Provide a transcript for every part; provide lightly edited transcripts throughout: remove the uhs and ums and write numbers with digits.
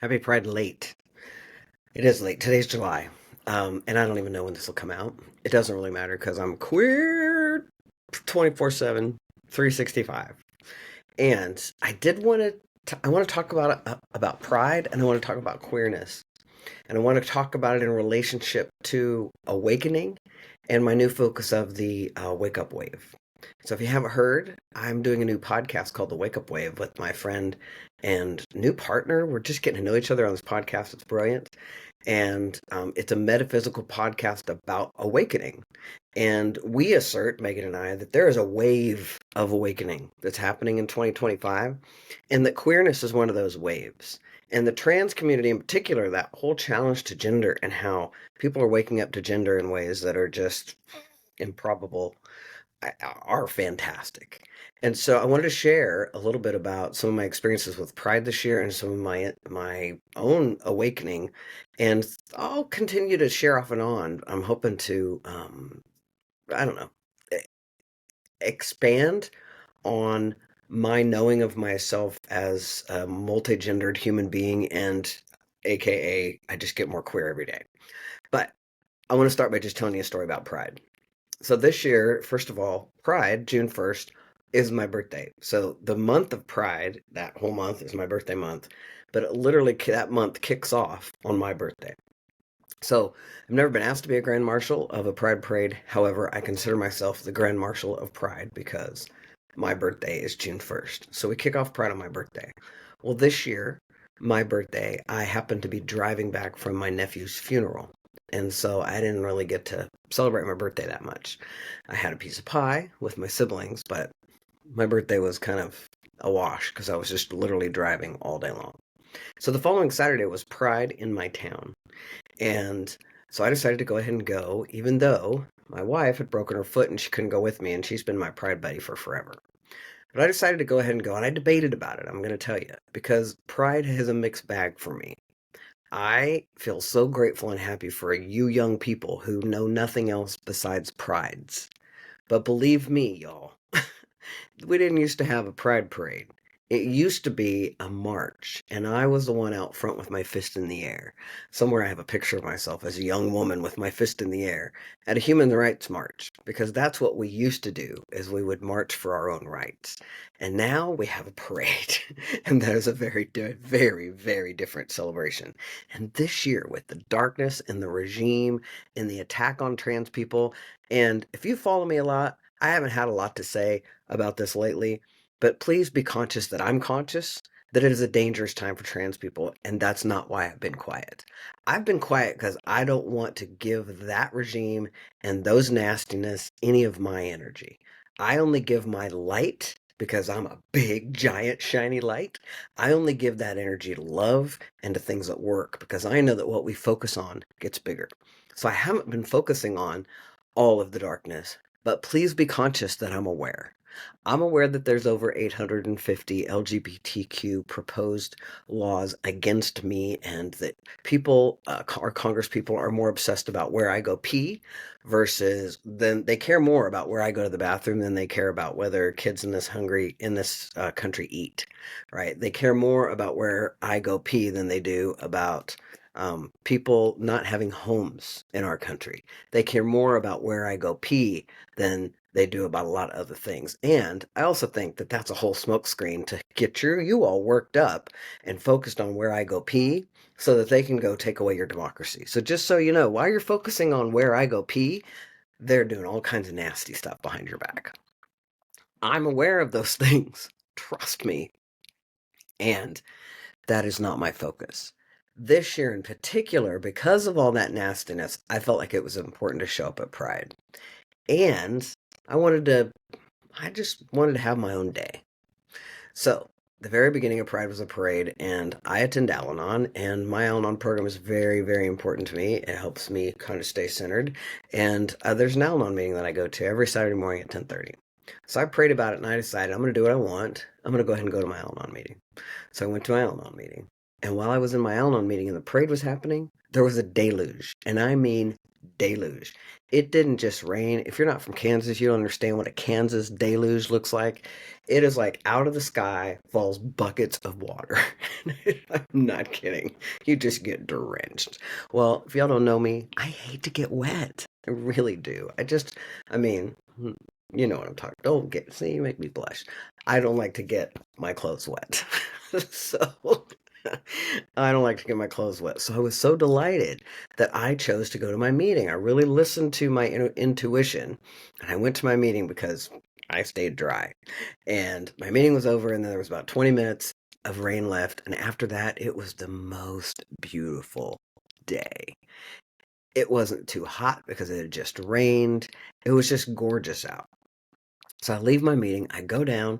Happy Pride late. It is late. Today's July. And I don't even know when this will come out. It doesn't really matter because I'm queer 24/7, 365. And I did want to I want to talk about pride, and I want to talk about queerness. And I want to talk about it in relationship to awakening and my new focus of the Wake Up Wave. So if you haven't heard, I'm doing a new podcast called The Wake Up Wave with my friend and new partner. We're just getting to know each other on this podcast. It's brilliant. And it's a metaphysical podcast about awakening. And we assert, Megan and I, that there is a wave of awakening that's happening in 2025, and that queerness is one of those waves. And the trans community in particular, that whole challenge to gender and how people are waking up to gender in ways that are just improbable are fantastic. And so I wanted to share a little bit about some of my experiences with Pride this year and some of my own awakening. And I'll continue to share off and on. I'm hoping to I don't know, e- expand on my knowing of myself as a multi-gendered human being, and AKA I just get more queer every day. But I want to start by just telling you a story about Pride. So this year, first of all, Pride, June 1st, is my birthday. So the month of Pride, that whole month is my birthday month, but it literally that month kicks off on my birthday. So I've never been asked to be a Grand Marshal of a Pride parade. However, I consider myself the Grand Marshal of Pride because my birthday is June 1st. So we kick off Pride on my birthday. Well, this year, my birthday, I happened to be driving back from my nephew's funeral. And so I didn't really get to celebrate my birthday that much. I had a piece of pie with my siblings, but my birthday was kind of a wash because I was just literally driving all day long. So the following Saturday was Pride in my town. And so I decided to go ahead and go, even though my wife had broken her foot and she couldn't go with me, and she's been my Pride buddy for forever. But I decided to go ahead and go, and I debated about it, I'm going to tell you, because Pride has a mixed bag for me. I feel so grateful and happy for you young people who know nothing else besides prides. But believe me, y'all, we didn't used to have a pride parade. It used to be a march, and I was the one out front with my fist in the air. Somewhere I have a picture of myself as a young woman with my fist in the air at a human rights march, because that's what we used to do, is we would march for our own rights. And now we have a parade, and that is a very, very different celebration. And this year, with the darkness and the regime and the attack on trans people, and if you follow me a lot, I haven't had a lot to say about this lately, but please be conscious that I'm conscious that it is a dangerous time for trans people, and that's not why I've been quiet. I've been quiet because I don't want to give that regime and those nastiness any of my energy. I only give my light because I'm a big, giant, shiny light. I only give that energy to love and to things that work because I know that what we focus on gets bigger. So I haven't been focusing on all of the darkness, but please be conscious that I'm aware. I'm aware that there's over 850 LGBTQ proposed laws against me, and that people, our Congress people, are more obsessed about where I go pee versus than they care more about where I go to the bathroom than they care about whether kids in this country eat. Right? They care more about where I go pee than they do about people not having homes in our country. They care more about where I go pee than they do about a lot of other things. And I also think that that's a whole smokescreen to get you all worked up and focused on where I go pee so that they can go take away your democracy. So just so you know, while you're focusing on where I go pee, they're doing all kinds of nasty stuff behind your back. I'm aware of those things. Trust me. And that is not my focus. This year in particular, because of all that nastiness, I felt like it was important to show up at Pride. And I wanted to I just wanted to have my own day. So, the very beginning of Pride was a parade, and I attend Al Anon, and my Al Anon program is very, very important to me. It helps me kind of stay centered. And there's an Al Anon meeting that I go to every Saturday morning at 10:30. So I prayed about it, and I decided I'm going to do what I want. I'm going to go ahead and go to my Al Anon meeting. So I went to my Al Anon meeting. And while I was in my Al Anon meeting and the parade was happening, there was a deluge. And I mean deluge. It didn't just rain. If you're not from Kansas, you don't understand what a Kansas deluge looks like. It is like out of the sky falls buckets of water. I'm not kidding. You just get drenched. Well, if y'all don't know me, I hate to get wet. I really do. I mean, you know what I'm talking. Don't get, see, you make me blush. I don't like to get my clothes wet. So I don't like to get my clothes wet. So I was so delighted that I chose to go to my meeting. I really listened to my intuition and I went to my meeting because I stayed dry. And my meeting was over, and then there was about 20 minutes of rain left. And after that, it was the most beautiful day. It wasn't too hot because it had just rained. It was just gorgeous out. So I leave my meeting, I go down,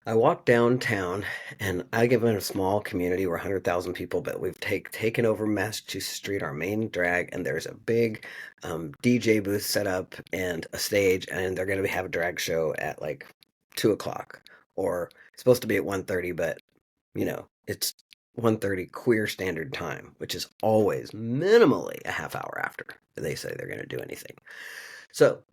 I walk downtown, and I live in a small community. We're 100,000 people, but we've taken over Massachusetts Street, our main drag, and there's a big DJ booth set up and a stage, and they're going to have a drag show at like 2 o'clock, or it's supposed to be at 1:30, but it's 1:30 queer standard time, which is always minimally a half hour after they say they're going to do anything. So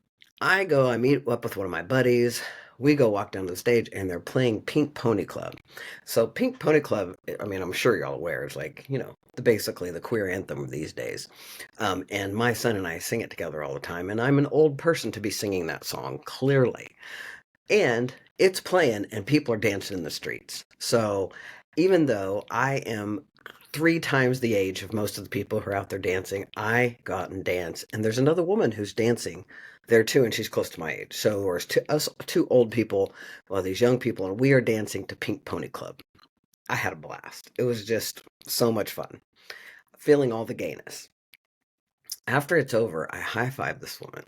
I meet up with one of my buddies. We go walk down to the stage, and they're playing Pink Pony Club. So Pink Pony Club, I mean, I'm sure y'all aware, it's like, basically the queer anthem these days. And my son and I sing it together all the time, and I'm an old person to be singing that song, clearly. And it's playing, and people are dancing in the streets. So even though I am 3 times the age of most of the people who are out there dancing, I go out and dance. And there's another woman who's dancing there too, and she's close to my age. So there's us two old people, well, these young people, and we are dancing to Pink Pony Club. I had a blast. It was just so much fun, feeling all the gayness. After it's over, I high five this woman.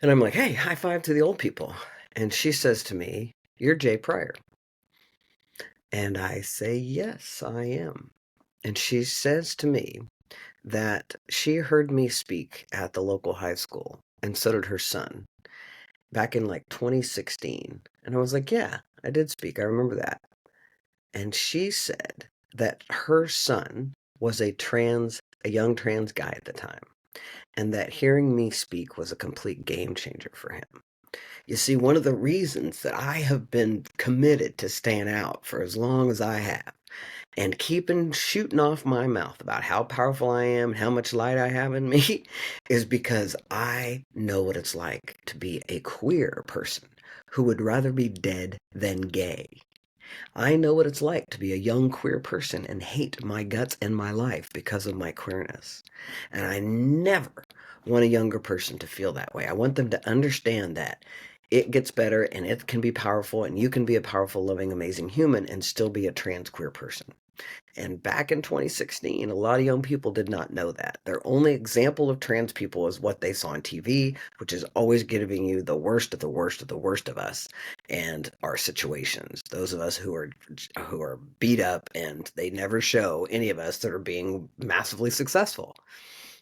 And I'm like, hey, high five to the old people. And she says to me, "You're Jay Pryor." And I say, "Yes, I am." And she says to me that she heard me speak at the local high school, and so did her son, back in like 2016. And I was like, "Yeah, I did speak. I remember that." And she said that her son was a young trans guy at the time, and that hearing me speak was a complete game changer for him. You see, one of the reasons that I have been committed to staying out for as long as I have and keeping shooting off my mouth about how powerful I am and how much light I have in me is because I know what it's like to be a queer person who would rather be dead than gay. I know what it's like to be a young queer person and hate my guts and my life because of my queerness. And I never want a younger person to feel that way. I want them to understand that it gets better and it can be powerful, and you can be a powerful, loving, amazing human and still be a trans queer person. And back in 2016, a lot of young people did not know that. Their only example of trans people is what they saw on TV, which is always giving you the worst of the worst of the worst of us and our situations. Those of us who are beat up, and they never show any of us that are being massively successful.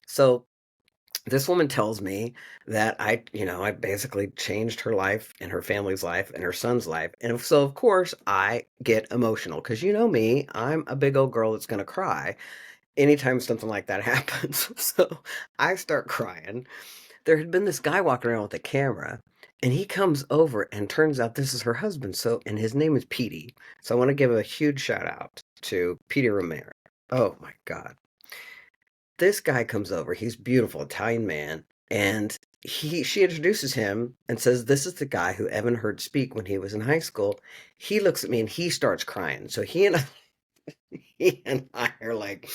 So this woman tells me that I basically changed her life and her family's life and her son's life. And so, of course, I get emotional because you know me, I'm a big old girl that's going to cry anytime something like that happens. So I start crying. There had been this guy walking around with a camera, and he comes over, and turns out this is her husband. So, and his name is Petey. So I want to give a huge shout out to Petey Romero. Oh my God. This guy comes over. He's a beautiful Italian man, and she introduces him and says, "This is the guy who Evan heard speak when he was in high school." He looks at me and he starts crying. So he and I are like,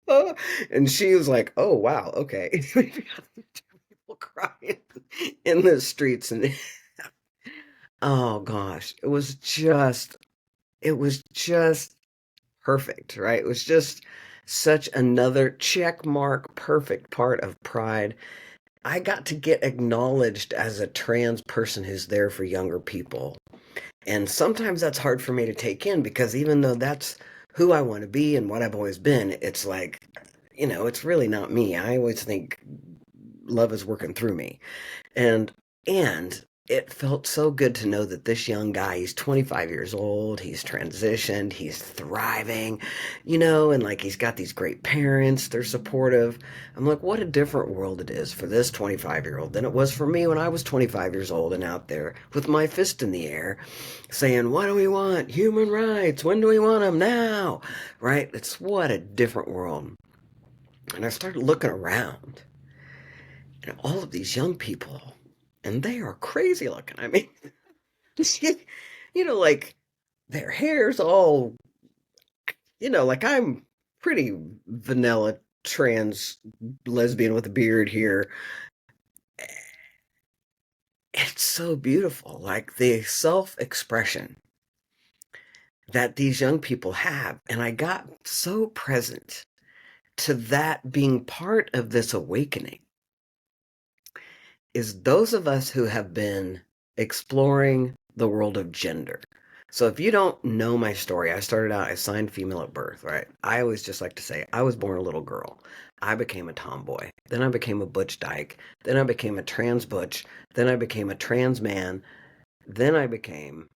"Oh," and she was like, "Oh wow, okay." People crying in the streets, and oh gosh, it was just perfect, right? It was just such another check mark, perfect part of Pride. I got to get acknowledged as a trans person who's there for younger people. And sometimes that's hard for me to take in because even though that's who I want to be and what I've always been, it's like, it's really not me. I always think love is working through me. And it felt so good to know that this young guy, he's 25 years old, he's transitioned, he's thriving, and like he's got these great parents, they're supportive. I'm like, what a different world it is for this 25-year-old than it was for me when I was 25 years old and out there with my fist in the air saying, what do we want? Human rights. When do we want them? Now. Right? It's what a different world. And I started looking around and all of these young people, and they are crazy looking. I mean, like their hair's all, like I'm pretty vanilla trans lesbian with a beard here. It's so beautiful. Like the self expression that these young people have. And I got so present to that being part of this awakening is those of us who have been exploring the world of gender. So if you don't know my story, I started out assigned female at birth, right? I always just like to say I was born a little girl. I became a tomboy. Then I became a butch dyke. Then I became a trans butch. Then I became a trans man. Then I became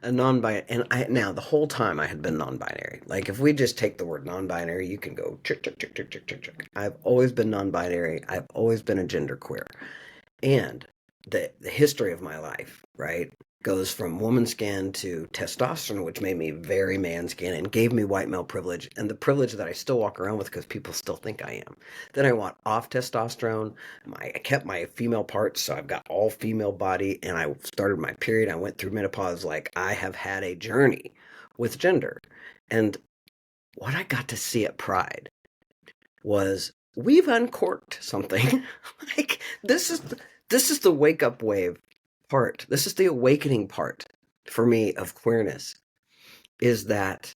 a non-binary, and now the whole time I had been non-binary. Like if we just take the word non-binary, you can go chick chick chick chick chick chick chick. I've always been non-binary. I've always been a genderqueer. And the history of my life, right, goes from woman skin to testosterone, which made me very man skin and gave me white male privilege and the privilege that I still walk around with because people still think I am. Then I want off testosterone. I kept my female parts, so I've got all female body, and I started my period. I went through menopause. Like I have had a journey with gender. And what I got to see at Pride was we've uncorked something. Like this is the wake up wave part. This is the awakening part for me of queerness is that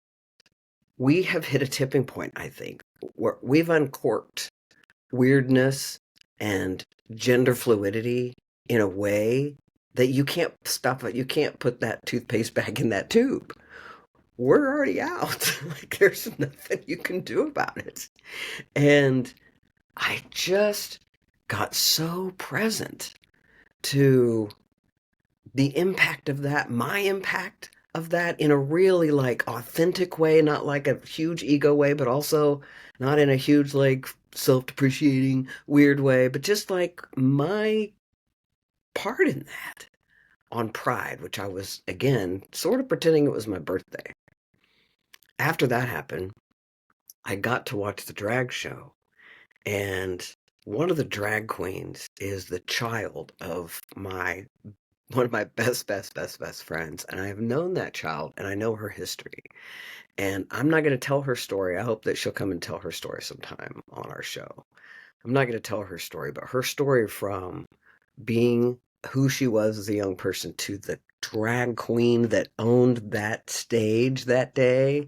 we have hit a tipping point, I think, where we've uncorked weirdness and gender fluidity in a way that you can't stop it. You can't put that toothpaste back in that tube. We're already out. Like there's nothing you can do about it. And I just got so present to the impact of that, my impact of that in a really like authentic way, not like a huge ego way, but also not in a huge like self-depreciating weird way, but just like my part in that on Pride, which I was again sort of pretending it was my birthday. After that happened, I got to watch the drag show, and one of the drag queens is the child of one of my best friends. And I have known that child and I know her history. And I'm not going to tell her story. I hope that she'll come and tell her story sometime on our show. I'm not going to tell her story, but her story from being who she was as a young person to the drag queen that owned that stage that day.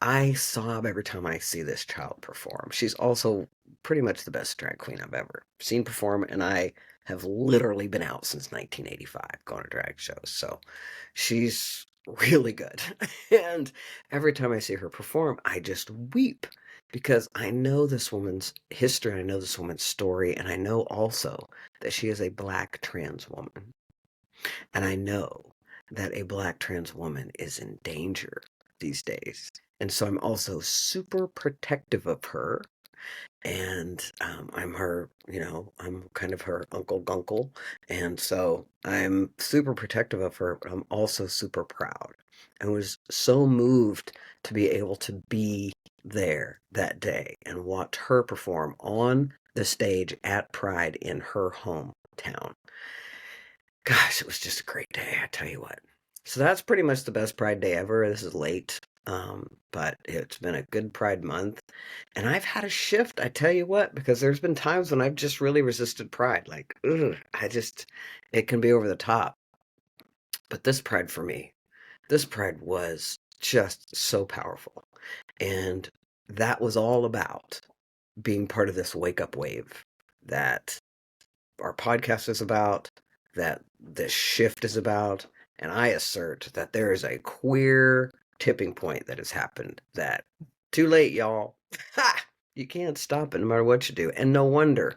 I sob every time I see this child perform. She's also pretty much the best drag queen I've ever seen perform, and I have literally been out since 1985 going to drag shows. So she's really good. And every time I see her perform, I just weep because I know this woman's history, I know this woman's story, and I know also that she is a black trans woman. And I know that a black trans woman is in danger these days. And so I'm also super protective of her. And I'm her, I'm kind of her uncle gunkle. And so I'm super protective of her, but I'm also super proud. I was so moved to be able to be there that day and watch her perform on the stage at Pride in her hometown. Gosh, it was just a great day, I tell you what. So that's pretty much the best Pride day ever. This is late, but it's been a good Pride month. And I've had a shift, I tell you what, because there's been times when I've just really resisted Pride. Like, ugh, it can be over the top. But this Pride was just so powerful. And that was all about being part of this wake up wave that our podcast is about, that this shift is about, and I assert that there is a queer tipping point that has happened that too late, y'all. Ha! You can't stop it no matter what you do. And no wonder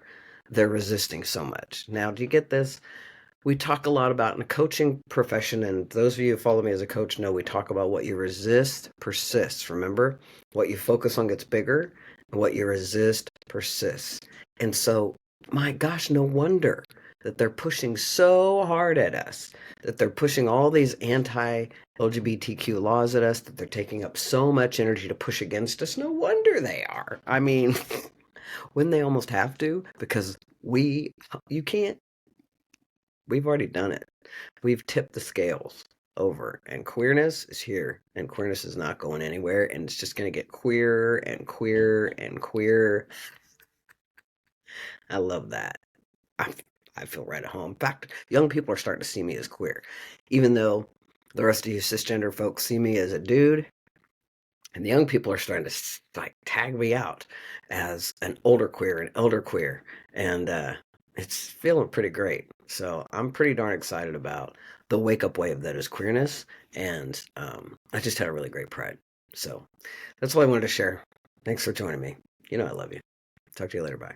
they're resisting so much. Now, do you get this? We talk a lot about in the coaching profession, and those of you who follow me as a coach know we talk about what you resist persists. Remember, what you focus on gets bigger, and what you resist persists. And so, my gosh, no wonder that they're pushing so hard at us, that they're pushing all these anti LGBTQ laws at us, that they're taking up so much energy to push against us. No wonder they are. I mean, when they almost have to, because you can't, we've already done it. We've tipped the scales over, and queerness is here, and queerness is not going anywhere, and it's just going to get queerer and queerer and queerer. I love that. I, I feel right at home. In fact, young people are starting to see me as queer, even though the rest of you cisgender folks see me as a dude, and the young people are starting to like tag me out as an older queer, an elder queer, and it's feeling pretty great. So I'm pretty darn excited about the wake up wave that is queerness, and I just had a really great pride. So that's all I wanted to share. Thanks for joining me. You know I love you. Talk to you later. Bye.